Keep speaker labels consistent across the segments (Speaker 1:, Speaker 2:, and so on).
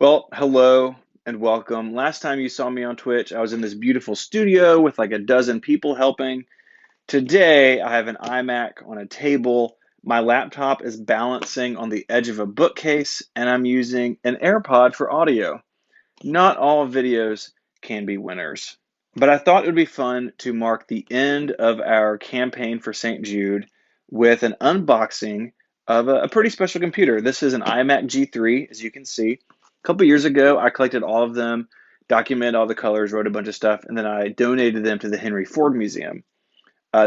Speaker 1: Well, hello and welcome. Last time you saw me on Twitch, I was in this beautiful studio with like a dozen people helping. Today, I have an iMac on a table. My laptop is balancing on the edge of a bookcase, and I'm using an AirPod for audio. Not all videos can be winners, but I thought it would be fun to mark the end of our campaign for St. Jude with an unboxing of a pretty special computer. This is an iMac G3, as you can see. A couple years ago, I collected all of them, documented all the colors, wrote a bunch of stuff, and then I donated them to the Henry Ford Museum.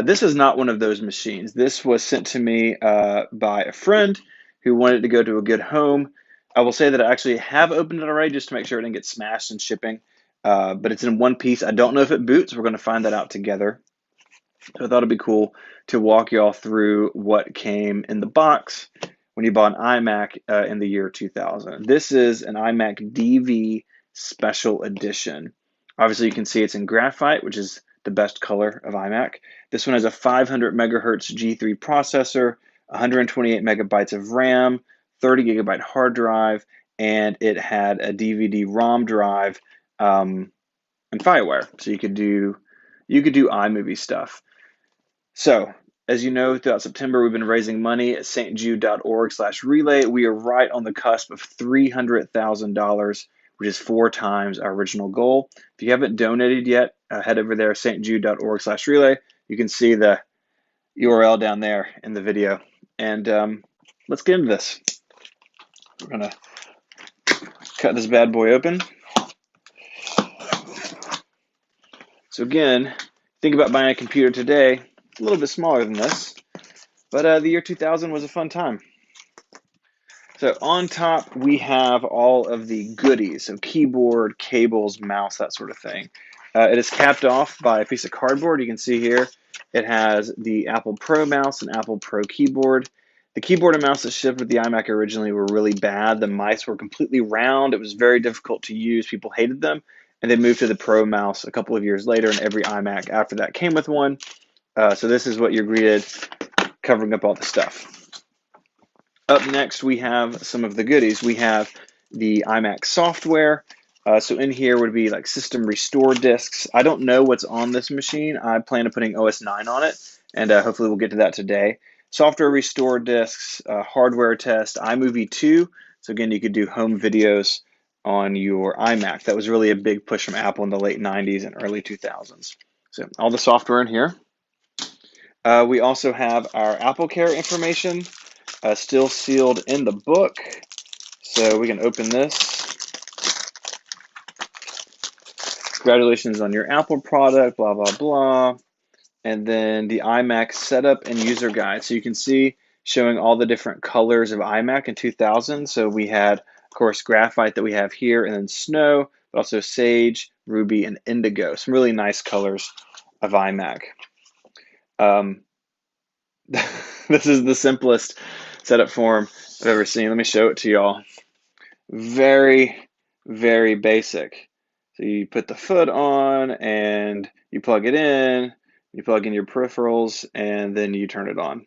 Speaker 1: This is not one of those machines. This was sent to me by a friend who wanted to go to a good home. I will say that I actually have opened it already just to make sure it didn't get smashed in shipping, but it's in one piece. I don't know if it boots. We're going to find that out together. So I thought it'd be cool to walk y'all through what came in the box when you bought an iMac in the year 2000. This is an iMac DV Special Edition. Obviously, you can see it's in graphite, which is the best color of iMac. This one has a 500 megahertz G3 processor, 128 megabytes of RAM, 30 gigabyte hard drive, and it had a DVD-ROM drive and FireWire, so you could do iMovie stuff. So, as you know, throughout September, we've been raising money at stjude.org/relay. We are right on the cusp of $300,000, which is 4 times our original goal. If you haven't donated yet, head over there, stjude.org/relay. You can see the URL down there in the video. And let's get into this. We're going to cut this bad boy open. So again, think about buying a computer today. It's a little bit smaller than this, but the year 2000 was a fun time. So on top, we have all of the goodies, so keyboard, cables, mouse, that sort of thing. It is capped off by a piece of cardboard. You can see here it has the Apple Pro mouse and Apple Pro keyboard. The keyboard and mouse that shipped with the iMac originally were really bad. The mice were completely round. It was very difficult to use. People hated them. And they moved to the Pro mouse a couple of years later, and every iMac after that came with one. So this is what you're greeted, covering up all the stuff. Up next, we have some of the goodies. We have the iMac software. So in here would be like system restore disks. I don't know what's on this machine. I plan on putting OS 9 on it, and hopefully we'll get to that today. Software restore disks, hardware test, iMovie 2. So again, you could do home videos on your iMac. That was really a big push from Apple in the late 90s and early 2000s. So all the software in here. We also have our AppleCare information. Still sealed in the book. So we can open this. Congratulations on your Apple product, blah, blah, blah. And then the iMac setup and user guide. So you can see showing all the different colors of iMac in 2000. So we had, of course, graphite that we have here, and then snow, but also sage, ruby, and indigo. Some really nice colors of iMac. This is the simplest setup form I've ever seen. Let me show it to y'all. Very, very basic. So you put the foot on and you plug it in, you plug in your peripherals, and then you turn it on.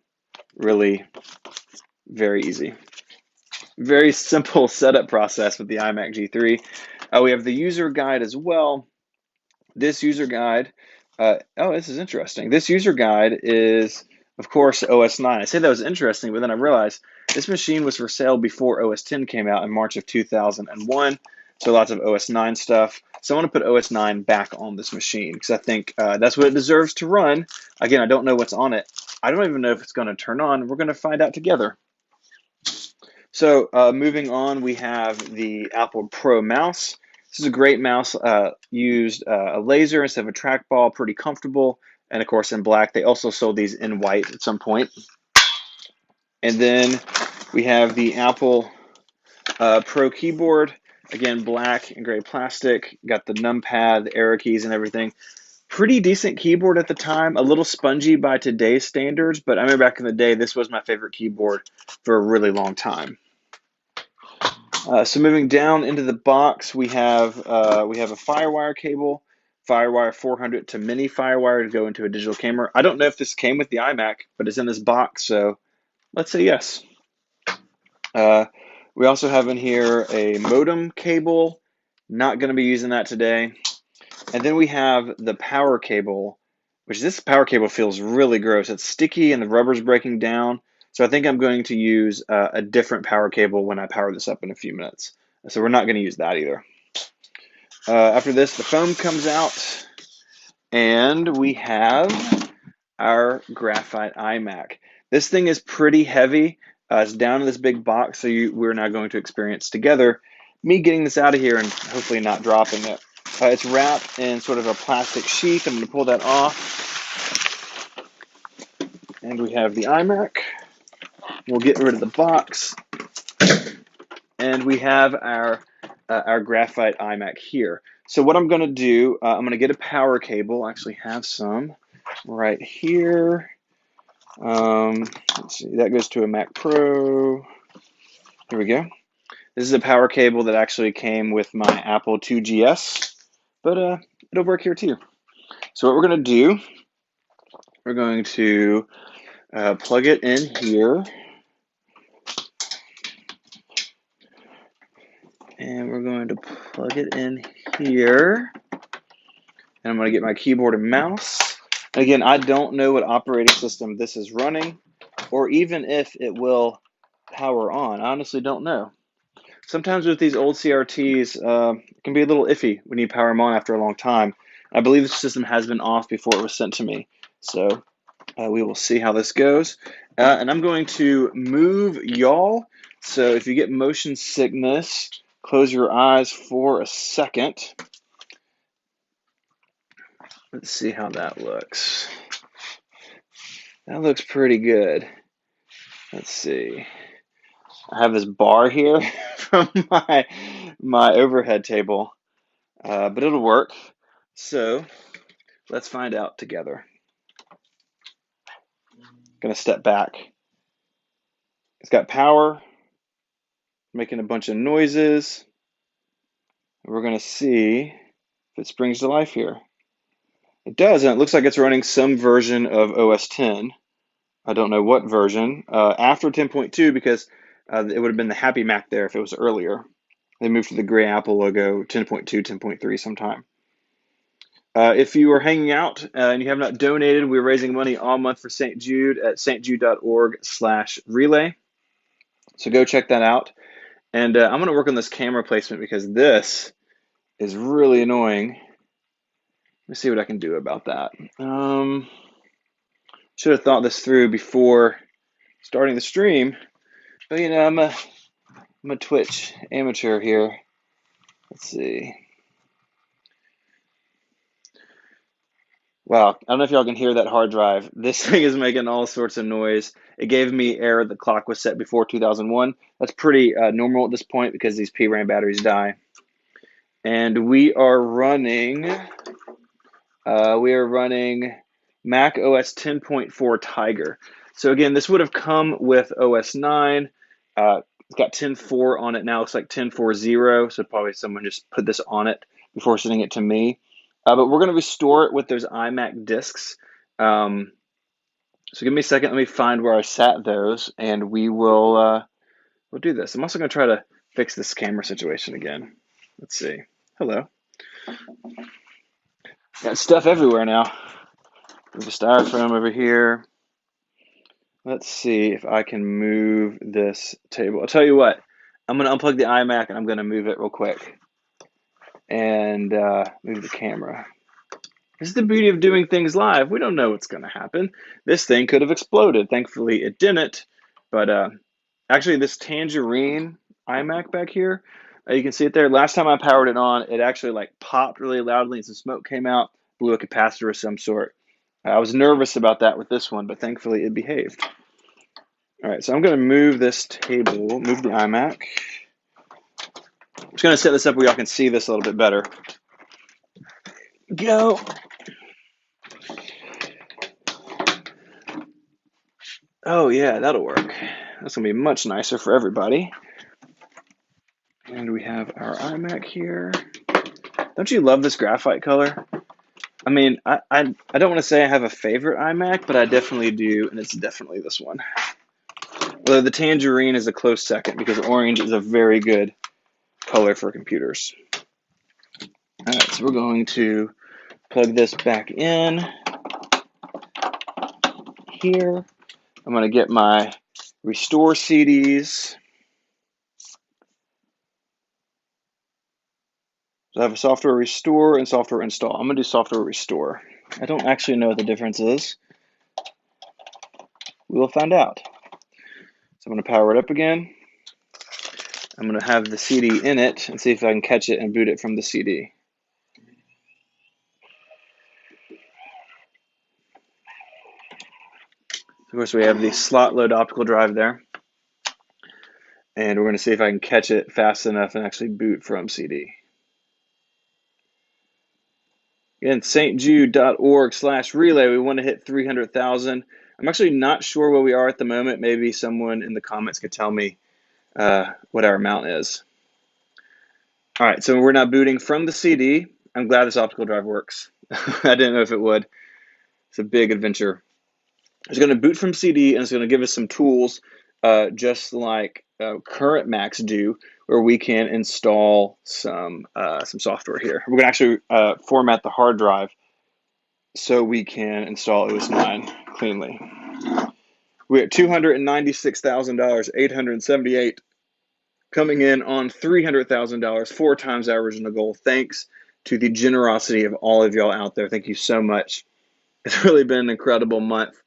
Speaker 1: Really very easy. Very simple setup process with the iMac G3. We have the user guide as well. This user guide, this is interesting. This user guide is, of course, OS 9. I say that was interesting, but then I realized this machine was for sale before OS 10 came out in March of 2001. So lots of OS 9 stuff. So I want to put OS 9 back on this machine because I think that's what it deserves to run. Again, I don't know what's on it. I don't even know if it's going to turn on. We're going to find out together. So moving on, we have the Apple Pro mouse. This is a great mouse, used a laser instead of a trackball, pretty comfortable, and of course in black. They also sold these in white at some point. And then we have the Apple Pro keyboard, again black and gray plastic, got the numpad, the arrow keys and everything. Pretty decent keyboard at the time, a little spongy by today's standards, but I remember back in the day, this was my favorite keyboard for a really long time. So moving down into the box, we have a FireWire cable, FireWire 400 to mini FireWire to go into a digital camera. I don't know if this came with the iMac, but it's in this box, so let's say yes. We We also have in here a modem cable. Not going to be using that today. And then we have the power cable, which this power cable feels really gross. It's sticky and the rubber's breaking down. So I think I'm going to use a different power cable when I power this up in a few minutes. So we're not going to use that either. After this, the foam comes out, and we have our graphite iMac. This thing is pretty heavy. It's down in this big box, so we're now going to experience together me getting this out of here and hopefully not dropping it. It's wrapped in sort of a plastic sheath. I'm going to pull that off. And we have the iMac. We'll get rid of the box. And we have our graphite iMac here. So what I'm going to do, I'm going to get a power cable. I actually have some right here. Let's see, that goes to a Mac Pro. Here we go. This is a power cable that actually came with my Apple IIgs, but it'll work here too. So what we're going to do, we're going to plug it in here. And we're going to plug it in here. And I'm going to get my keyboard and mouse. Again, I don't know what operating system this is running, or even if it will power on. I honestly don't know. Sometimes with these old CRTs, it can be a little iffy when you power them on after a long time. I believe the system has been off before it was sent to me. So we will see how this goes. And I'm going to move y'all. So if you get motion sickness, close your eyes for a second. Let's see how that looks. That looks pretty good. Let's see. I have this bar here from my overhead table, but it'll work. So let's find out together. Gonna step back. It's got power, making a bunch of noises. We're gonna see if it springs to life here. It does, and it looks like it's running some version of OS 10. I don't know what version. After 10.2, because it would have been the Happy Mac there if it was earlier. They moved to the gray Apple logo, 10.2, 10.3 sometime. If you are hanging out and you have not donated, we're raising money all month for St. Jude at stjude.org/relay. So go check that out. And I'm going to work on this camera placement because this is really annoying. Let me see what I can do about that. Should have thought this through before starting the stream. But, you know, I'm a Twitch amateur here. Let's see. Wow, I don't know if y'all can hear that hard drive. This thing is making all sorts of noise. It gave me error the clock was set before 2001. That's pretty normal at this point because these PRAM batteries die. And we are running Mac OS 10.4 Tiger. So again, this would have come with OS 9. It's got 10.4 on it now. It looks like 10.4.0. So probably someone just put this on it before sending it to me. But we're going to restore it with those iMac discs. So give me a second. Let me find where I sat those, and we'll do this. I'm also going to try to fix this camera situation again. Let's see. Hello. Got stuff everywhere now. Move the styrofoam over here. Let's see if I can move this table. I'll tell you what. I'm going to unplug the iMac, and I'm going to move it real quick. And move the camera. This is the beauty of doing things live. We don't know what's going to happen. This thing could have exploded. Thankfully, it didn't. But actually, this Tangerine iMac back here, you can see it there. Last time I powered it on, it actually like popped really loudly and some smoke came out, blew a capacitor of some sort. I was nervous about that with this one, but thankfully it behaved. All right, so I'm going to move this table, move the iMac. I'm just going to set this up where y'all can see this a little bit better. Go. Oh yeah, that'll work. That's gonna be much nicer for everybody. And we have our iMac here. Don't you love this graphite color? I mean, I don't want to say I have a favorite iMac, but I definitely do, and it's definitely this one. Although the tangerine is a close second because orange is a very good color for computers. All right, so we're going to plug this back in here. I'm going to get my restore CDs. So I have a software restore and software install. I'm going to do software restore. I don't actually know what the difference is. We will find out. So I'm going to power it up again. I'm going to have the CD in it and see if I can catch it and boot it from the CD. Of course, we have the slot load optical drive there. And we're going to see if I can catch it fast enough and actually boot from CD. Again, stjude.org/relay. We want to hit 300,000. I'm actually not sure where we are at the moment. Maybe someone in the comments could tell me what our amount is. All right, so we're now booting from the CD. I'm glad this optical drive works. I didn't know if it would. It's a big adventure. It's going to boot from CD, and it's going to give us some tools, just like current Macs do, where we can install some software here. We're going to actually format the hard drive so we can install OS 9 cleanly. We're at $296,000, 878 coming in on $300,000, 4 times our original goal. Thanks to the generosity of all of y'all out there. Thank you so much. It's really been an incredible month.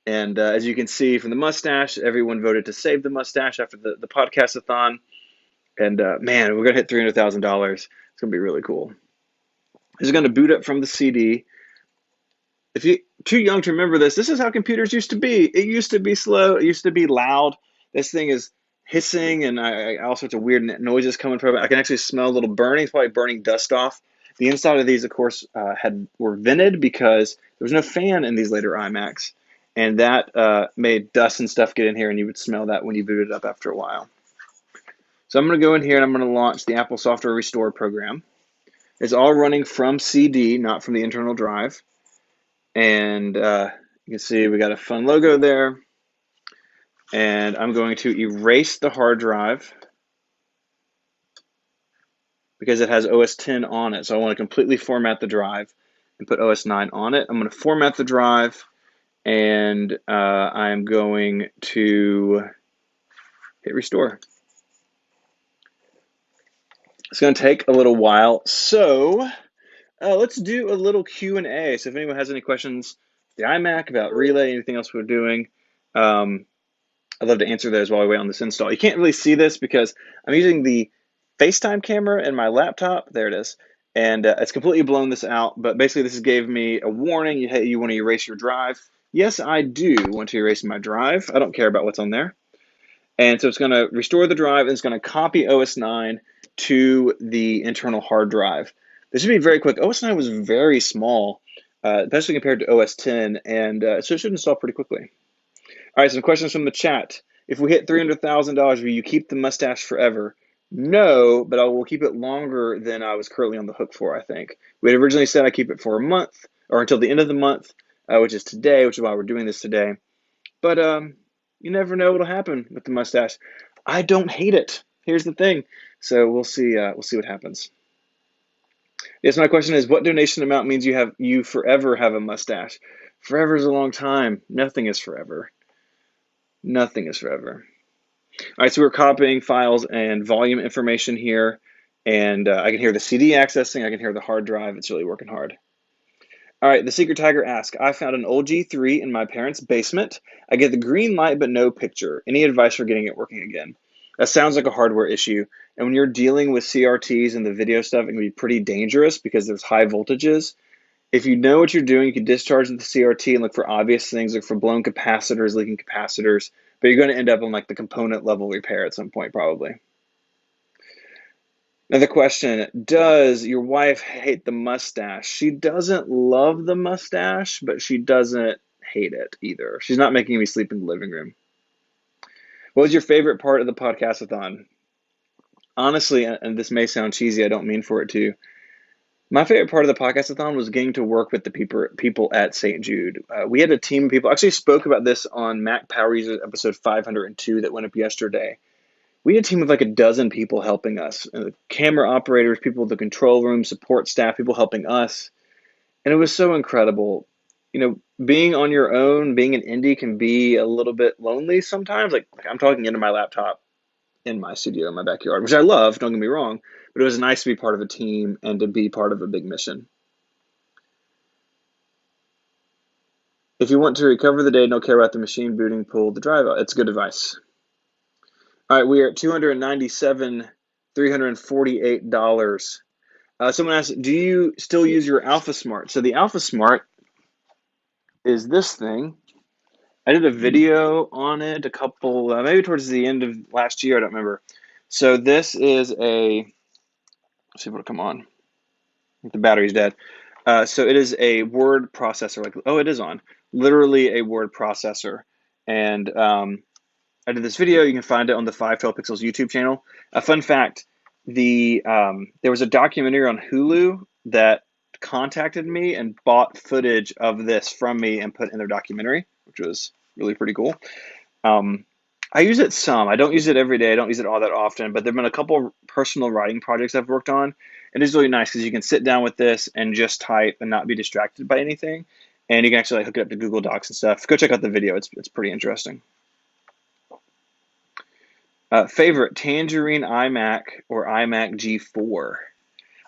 Speaker 1: And as you can see from the mustache, everyone voted to save the mustache after the podcast-a-thon. And man, we're going to hit $300,000. It's going to be really cool. This is going to boot up from the CD. If you're too young to remember this, this is how computers used to be. It used to be slow. It used to be loud. This thing is hissing and all sorts of weird noises coming from it. I can actually smell a little burning. It's probably burning dust off. The inside of these, of course, were vented because there was no fan in these later iMacs. And that made dust and stuff get in here, and you would smell that when you booted it up after a while. So I'm going to go in here, and I'm going to launch the Apple Software Restore program. It's all running from CD, not from the internal drive. And you can see we got a fun logo there. And I'm going to erase the hard drive because it has OS 10 on it. So I want to completely format the drive and put OS 9 on it. I'm going to format the drive, and I'm going to hit restore. It's going to take a little while. So let's do a little Q&A. So if anyone has any questions, the iMac, about Relay, anything else we're doing, I'd love to answer those while we wait on this install. You can't really see this because I'm using the FaceTime camera in my laptop. There it is. And it's completely blown this out. But basically, this gave me a warning. You want to erase your drive. Yes, I do want to erase my drive. I don't care about what's on there. And so it's going to restore the drive, and it's going to copy OS 9 to the internal hard drive. This should be very quick. OS 9 was very small, especially compared to OS 10, and so it should install pretty quickly. All right, some questions from the chat. If we hit $300,000, will you keep the mustache forever? No, but I will keep it longer than I was currently on the hook for, I think. We had originally said I keep it for a month, or until the end of the month, which is today, which is why we're doing this today. But you never know what'll happen with the mustache. I don't hate it. Here's the thing. So we'll see what happens. Yes, my question is, what donation amount means you forever have a mustache? Forever is a long time. Nothing is forever. Nothing is forever. All right, so we're copying files and volume information here, and I can hear the CD accessing. I can hear the hard drive. It's really working hard. All right, the Secret Tiger asks, I found an old G3 in my parents' basement. I get the green light, but no picture. Any advice for getting it working again? That sounds like a hardware issue. And when you're dealing with CRTs and the video stuff, it can be pretty dangerous because there's high voltages. If you know what you're doing, you can discharge the CRT and look for obvious things, look for blown capacitors, leaking capacitors, but you're going to end up on like the component level repair at some point, probably. Another question, does your wife hate the mustache? She doesn't love the mustache, but she doesn't hate it either. She's not making me sleep in the living room. What was your favorite part of the podcast-a-thon? Honestly, and this may sound cheesy, I don't mean for it to, My favorite part of the podcast-a-thon was getting to work with the people at St. Jude. We had a team of people. I actually spoke about this on Mac Power User episode 502 that went up yesterday. We had a team of like a dozen people helping us, camera operators, people in the control room, support staff, people helping us. And it was so incredible. Being on your own, being an indie can be a little bit lonely sometimes. Like I'm talking into my laptop in my studio in my backyard, which I love, don't get me wrong, but it was nice to be part of a team and to be part of a big mission. If you want to recover the day, don't care about the machine booting, pull the drive out. It's good advice. All right, we are at 297, $348. Someone asked, do you still use your Alpha Smart? So the Alpha Smart is this thing. I did a video on it a couple, maybe towards the end of last year. I don't remember. So this is let's see if it'll come on. The battery's dead. So it is a word processor. It is on. Literally a word processor. And I did this video. You can find it on the 512 Pixels YouTube channel. A fun fact: there was a documentary on Hulu that contacted me and bought footage of this from me and put in their documentary, which was really pretty cool. I use it some. I don't use it every day. I don't use it all that often, but there've been a couple of personal writing projects I've worked on, and it's really nice because you can sit down with this and just type and not be distracted by anything, and you can actually hook it up to Google Docs and stuff. Go check out the video. It's pretty interesting. Favorite Tangerine iMac or iMac G4?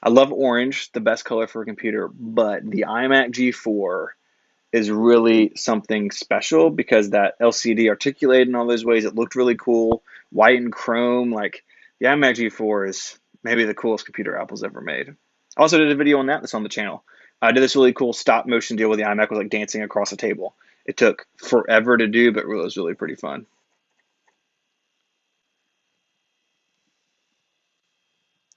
Speaker 1: I love orange, the best color for a computer, but the iMac G4 is really something special because that LCD articulated in all those ways. It looked really cool, white and chrome. Like the iMac G4 is maybe the coolest computer Apple's ever made. I also did a video on that's on the channel. I did this really cool stop motion deal with the iMac, was like dancing across a table. It took forever to do, but it was really pretty fun.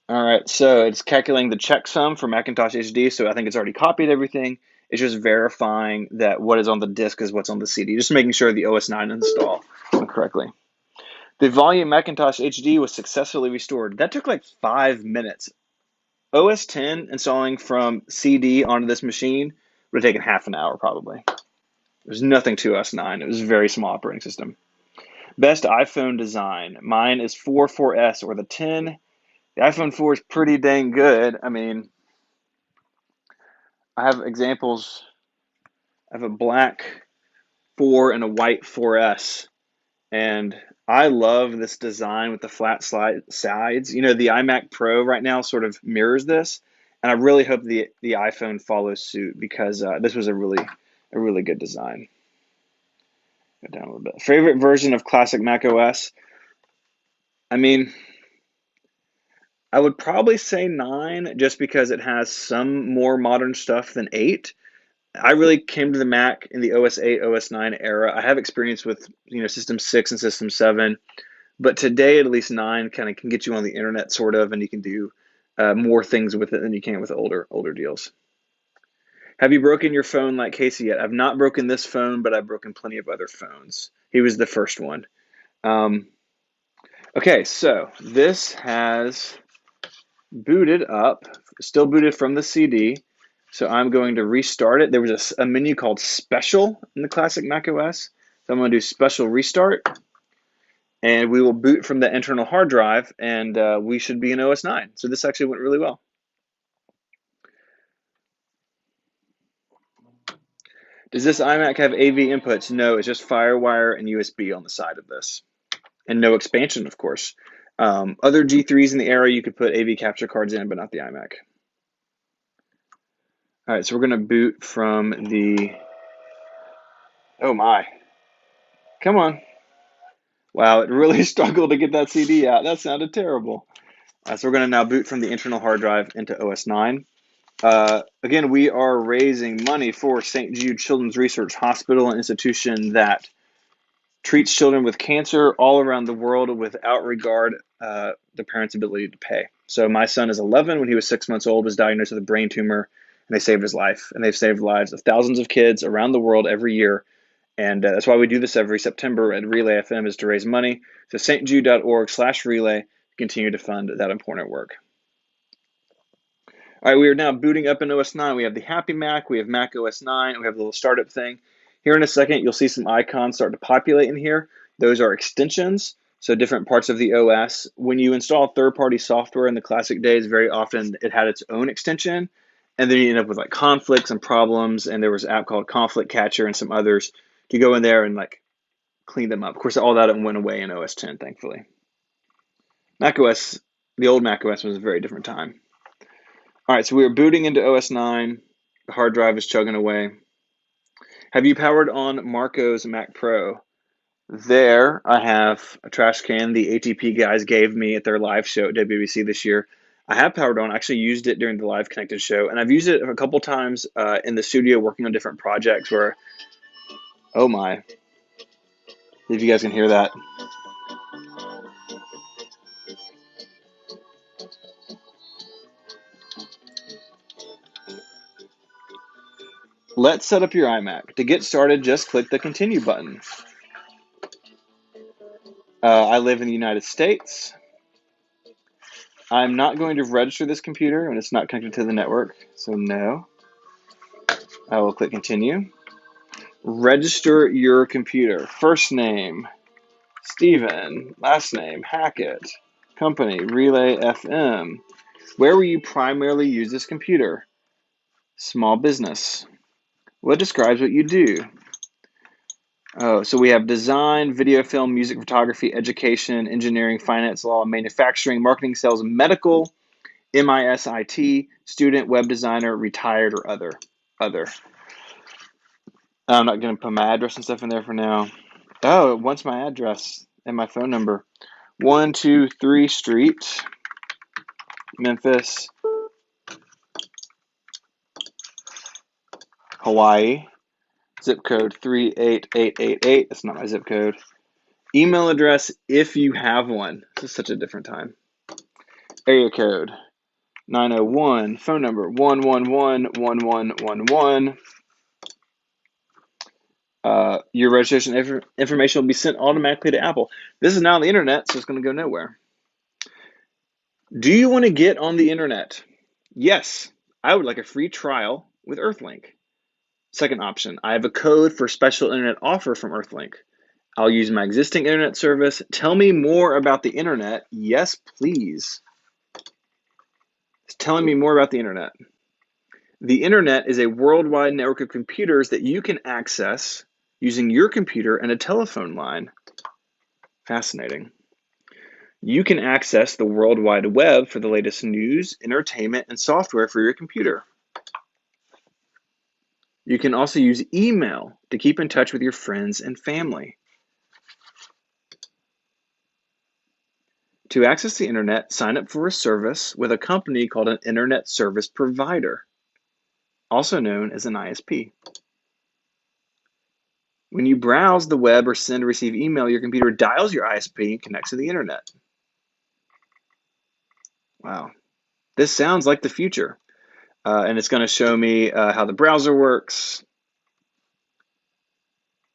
Speaker 1: All right, so it's calculating the checksum for Macintosh HD, so I think it's already copied everything. It's just verifying that what is on the disk is what's on the CD, just making sure the OS 9 install correctly. The volume Macintosh HD was successfully restored. That took like 5 minutes. OS 10 installing from CD onto this machine would have taken half an hour probably. There's nothing to OS 9. It was a very small operating system. Best iPhone design. Mine is 4S or the 10. The iPhone 4 is pretty dang good. I mean, I have examples. I have a black 4 and a white 4S, and I love this design with the flat sides. The iMac Pro right now sort of mirrors this, and I really hope the iPhone follows suit because this was a really good design. Go down a little bit. Favorite version of classic Mac OS? I mean, I would probably say 9 just because it has some more modern stuff than 8. I really came to the Mac in the OS 8, OS 9 era. I have experience with System 6 and System 7, but today at least 9 kind of can get you on the internet sort of, and you can do more things with it than you can with older deals. Have you broken your phone like Casey yet? I've not broken this phone, but I've broken plenty of other phones. He was the first one. Okay, so this has booted up, still booted from the CD. So I'm going to restart it. There was a menu called Special in the classic Mac OS. So I'm going to do Special Restart, and we will boot from the internal hard drive, and we should be in OS 9. So this actually went really well. Does this iMac have AV inputs? No, it's just FireWire and USB on the side of this, and no expansion, of course. Other G3s in the era, you could put AV capture cards in, but not the iMac. All right, so we're going to boot from the, oh my, come on. Wow, it really struggled to get that CD out. That sounded terrible. So we're going to now boot from the internal hard drive into OS 9. Again, we are raising money for St. Jude Children's Research Hospital, an institution that treats children with cancer all around the world without regard the parents' ability to pay. So my son is 11. When he was 6 months old, was diagnosed with a brain tumor, and they saved his life. And they've saved the lives of thousands of kids around the world every year. And that's why we do this every September at Relay FM, is to raise money. So stjude.org/relay to continue to fund that important work. All right, we are now booting up in OS 9. We have the Happy Mac, we have Mac OS 9, we have the little startup thing. Here in a second, you'll see some icons start to populate in here. Those are extensions, so different parts of the OS. When you install third-party software in the classic days, very often it had its own extension, and then you end up with like conflicts and problems, and there was an app called Conflict Catcher and some others to go in there and like clean them up. Of course, all that went away in OS 10, thankfully. macOS, the old macOS was a very different time. All right, so we are booting into OS 9. The hard drive is chugging away. Have you powered on Marco's Mac Pro? There, I have a trash can the ATP guys gave me at their live show at WWDC this year. I have powered on. I actually used it during the Live Connected show, and I've used it a couple times in the studio working on different projects where, oh my, if you guys can hear that. Let's set up your iMac. To get started, just click the Continue button. I live in the United States. I'm not going to register this computer when it's not connected to the network, so no. I will click Continue. Register your computer. First name, Stephen. Last name, Hackett. Company, Relay FM. Where will you primarily use this computer? Small business. What describes what you do? Oh, so we have design, video, film, music, photography, education, engineering, finance, law, manufacturing, marketing, sales, medical, MISIT, student, web designer, retired, or other. I'm not going to put my address and stuff in there for now. Oh, it wants my address and my phone number. 123 Street, Memphis, Hawaii. Zip code 38888. That's not my zip code. Email address if you have one. This is such a different time. Area code 901. Phone number 1111111. Your registration information will be sent automatically to Apple. This is now on the internet, so it's going to go nowhere. Do you want to get on the internet? Yes, I would like a free trial with Earthlink. Second option, I have a code for special internet offer from Earthlink. I'll use my existing internet service. Tell me more about the internet. Yes, please. It's telling me more about the internet. The internet is a worldwide network of computers that you can access using your computer and a telephone line. Fascinating. You can access the World Wide Web for the latest news, entertainment, and software for your computer. You can also use email to keep in touch with your friends and family. To access the internet, sign up for a service with a company called an Internet Service Provider, also known as an ISP. When you browse the web or send or receive email, your computer dials your ISP and connects to the internet. Wow. This sounds like the future. And it's going to show me how the browser works.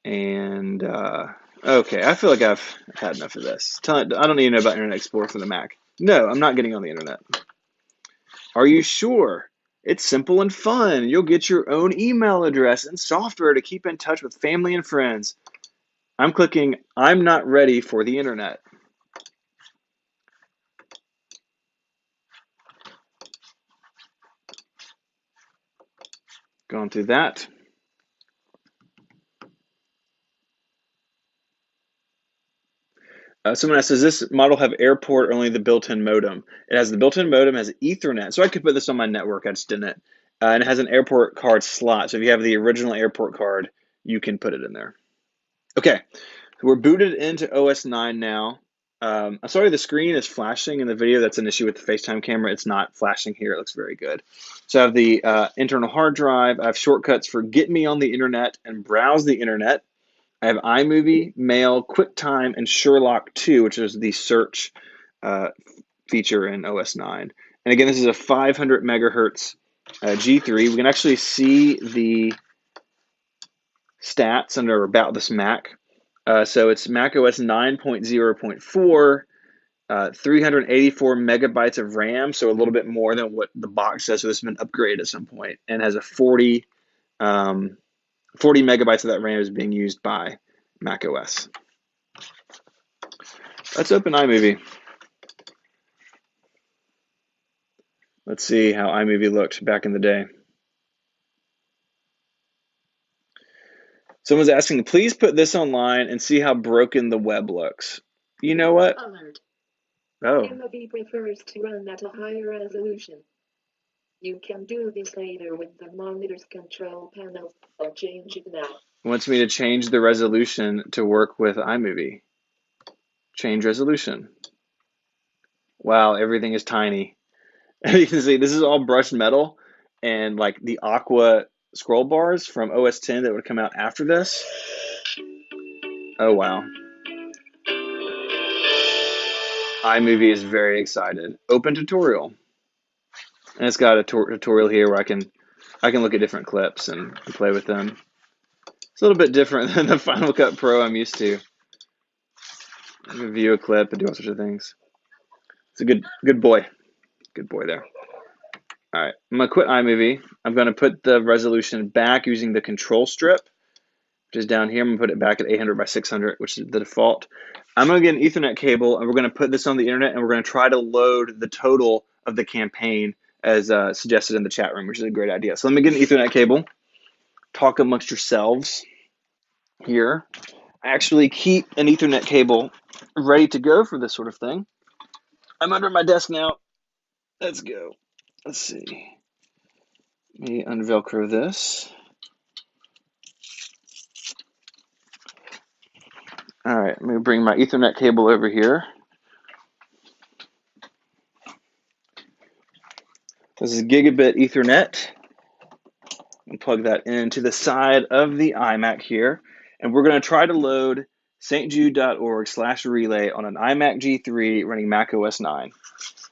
Speaker 1: And okay, I feel like I've had enough of this. I don't need to know about Internet Explorer for the Mac. No, I'm not getting on the internet. Are you sure? It's simple and fun. You'll get your own email address and software to keep in touch with family and friends. I'm clicking, I'm not ready for the internet. Going through that. Someone asks, does this model have airport or only the built-in modem? It has the built-in modem, has Ethernet. So I could put this on my network, I just didn't. And it has an airport card slot. So if you have the original airport card, you can put it in there. Okay, so we're booted into OS 9 now. I'm sorry the screen is flashing in the video. That's an issue with the FaceTime camera. It's not flashing here. It looks very good. So I have the internal hard drive. I have shortcuts for get me on the internet and browse the internet. I have iMovie, Mail, QuickTime, and Sherlock 2, which is the search feature in OS 9. And again, this is a 500 megahertz G3. We can actually see the stats under About This Mac. So it's macOS 9.0.4. 384 megabytes of RAM, so a little bit more than what the box says. So this has been upgraded at some point, and has a 40 megabytes of that RAM is being used by macOS. Let's open iMovie. Let's see how iMovie looked back in the day. Someone's asking, please put this online and see how broken the web looks. You know what?
Speaker 2: Alert.
Speaker 1: Oh,
Speaker 2: iMovie prefers to run at a higher resolution. You can do this later with the monitor's control panel, or change it now.
Speaker 1: it wants me to change the resolution to work with iMovie. Change resolution. Wow, everything is tiny. You can see this is all brushed metal, and like the Aqua scroll bars from OS 10 that would come out after this. Oh wow. iMovie is very excited. Open tutorial. And it's got a tutorial here where I can look at different clips and play with them. It's a little bit different than the Final Cut Pro I'm used to. I can view a clip and do all sorts of things. It's a good boy. Good boy there. All right, I'm gonna quit iMovie. I'm gonna put the resolution back using the control strip, which is down here. I'm gonna put it back at 800 by 600, which is the default. I'm gonna get an Ethernet cable, and we're gonna put this on the internet, and we're gonna try to load the total of the campaign as suggested in the chat room, which is a great idea. So let me get an Ethernet cable. Talk amongst yourselves here. I actually keep an Ethernet cable ready to go for this sort of thing. I'm under my desk now. Let's go. Let's see. Let me unvelcro this. All right, let me bring my Ethernet cable over here. This is gigabit Ethernet. And plug that into the side of the iMac here. And we're going to try to load stjude.org/relay on an iMac G3 running Mac OS 9.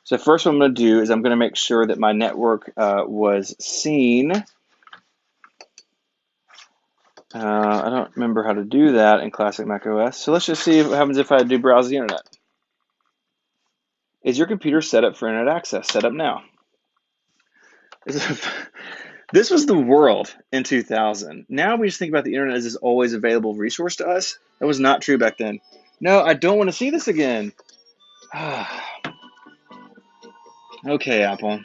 Speaker 1: So first what I'm going to do is I'm going to make sure that my network was seen. I don't remember how to do that in classic Mac OS. So let's just see what happens if I do browse the internet. Is your computer set up for internet access? Set up now. This was the world in 2000. Now we just think about the internet as this always available resource to us. That was not true back then. No, I don't want to see this again. Okay, Apple.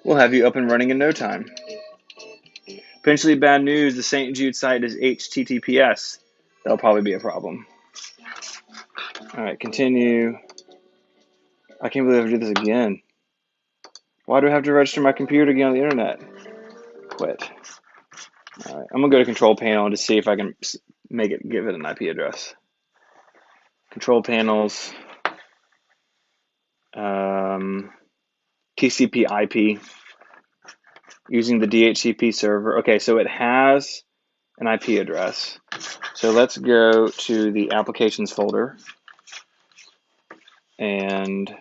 Speaker 1: We'll have you up and running in no time. Potentially bad news, the St. Jude site is HTTPS. That'll probably be a problem. All right, continue. I can't believe I have to do this again. Why do I have to register my computer to get on the internet? Quit. All right, I'm gonna go to control panel to see if I can give it an IP address. Control panels, TCP IP, using the DHCP server. Okay, so it has an IP address. So let's go to the applications folder and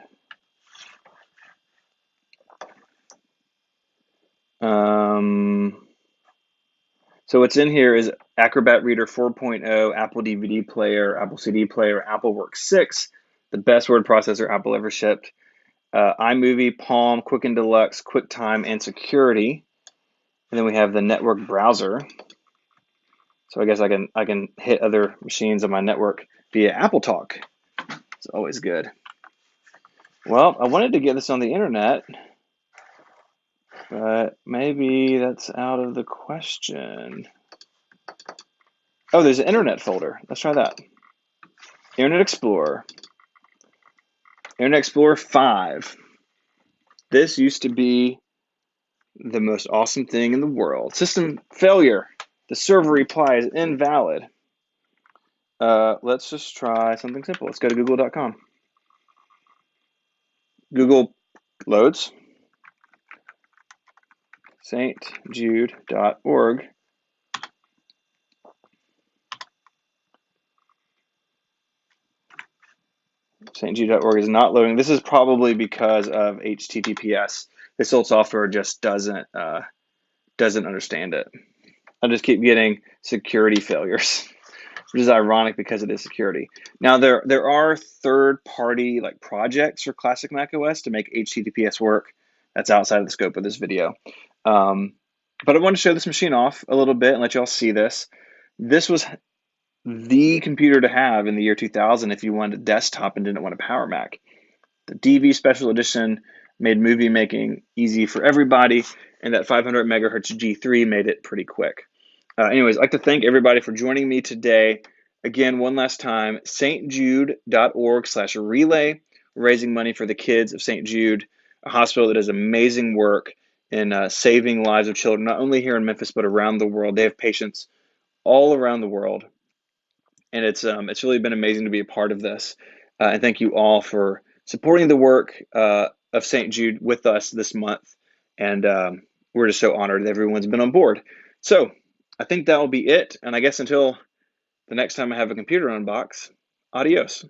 Speaker 1: so what's in here is Acrobat Reader 4.0, Apple DVD player, Apple CD player, AppleWorks 6, the best word processor Apple ever shipped, iMovie, Palm, Quicken Deluxe, QuickTime, and Security. And then we have the network browser. So I guess I can hit other machines on my network via AppleTalk. It's always good. Well, I wanted to get this on the internet, but maybe that's out of the question. Oh, there's an internet folder. Let's try that. Internet Explorer. Internet Explorer 5. This used to be the most awesome thing in the world. System failure. The server reply is invalid. Let's just try something simple. Let's go to google.com. Google loads. stjude.org. stjude.org is not loading. This is probably because of HTTPS. This old software just doesn't understand it. I just keep getting security failures. which is ironic because it is security. Now there are third party like projects for classic Mac OS to make HTTPS work. That's outside of the scope of this video. Um, but I want to show this machine off a little bit and let y'all see this. This was the computer to have in the year 2000 if you wanted a desktop and didn't want a Power Mac. The DV Special Edition made movie making easy for everybody, and that 500 megahertz G3 made it pretty quick. Anyways, I'd like to thank everybody for joining me today. Again, one last time, stjude.org/relay, raising money for the kids of St. Jude, a hospital that does amazing work in saving lives of children, not only here in Memphis, but around the world. They have patients all around the world, and it's really been amazing to be a part of this. And thank you all for supporting the work of St. Jude with us this month. And we're just so honored that everyone's been on board. So I think that will be it. And I guess until the next time I have a computer unbox, adios.